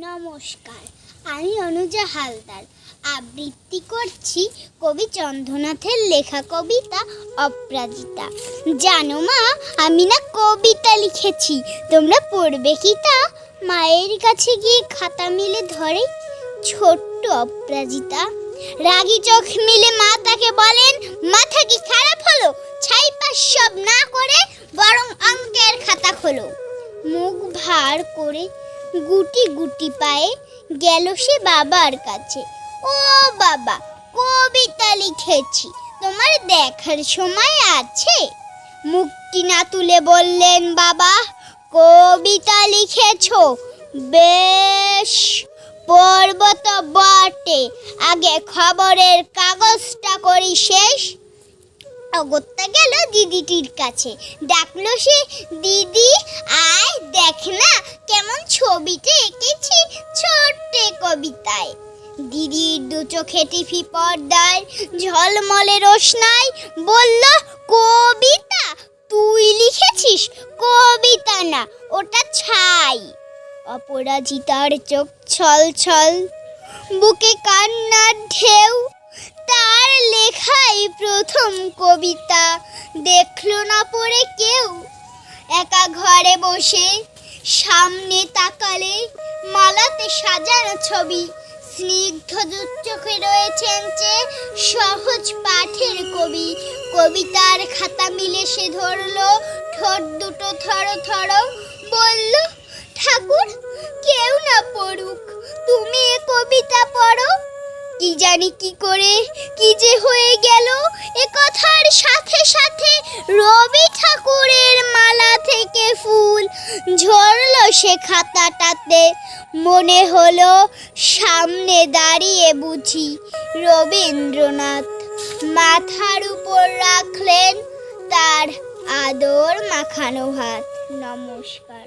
নমস্কার, আমি অনুজা হালদার আবৃত্তি করছি কবি চন্দ্রনাথের লেখা কবিতা অপরাজিতা। জানো মা, আমি না কবিতা লিখেছি, তোমরা পড়বে কি তা? মায়ের কাছে গিয়ে খাতা মিলে ধরে ছোট্ট অপরাজিতা। রাগী চোখ মিলে মা তাকে বলেন, মাথা কি খারাপ হলো? ছাইপাশ সব না করে বরং অঙ্কের খাতা খোলো। মুখ ভার করে গুটি গুটি পায়ে গেল সে বাবার কাছে। ও বাবা, কবিতা লিখেছি, তোমার দেখার সময় আছে? মুখটি না তুলে বললেন বাবা, কবিতা লিখেছো বেশ, পড়ব তো বটে, আগে খবরের কাগজটা করি শেষ। অগত্যা গেল দিদিটির কাছে, ডাকলো সে, দিদি আয় দেখ না কেমন ছবিতে এঁকেছি ছোট্ট কবিতায়। দিদির দু চোখে টিফি পর্দায় ঝলমলে রোশনাই বলল, কবিতা? তুই লিখেছিস? কবিতা না, ওটা ছাই। অপরাজিতার চোখ ছল ছল, বুকে কান্নার ঢেউ। তার লেখাই প্রথম কবিতা, দেখলো না পড়ে কেউ। একা ঘরে বসে সামনে তাকালে মালাতে সাজানো ছবি, স্নিগ্ধ চোখে রয়েছেন যে সহজ পাঠের কবি। কবিতার খাতা মিলে সে ধরলো, ঠোঁট দুটো থরো থরো, বলল, ঠাকুর কেউ না পড়ুক, তুমি এ কবিতা পড়ো। কি জানি কি করে কি যে হয়ে গেল, এ কথার সাথে সাথে রবি ঠাকুরের মালা থেকে ফুল ঝরলো সে খাতাটাতে। মনে হলো সামনে দাঁড়িয়ে বুঝি রবীন্দ্রনাথ, মাথার উপর রাখলেন তার আদর মাখানো হাত। নমস্কার।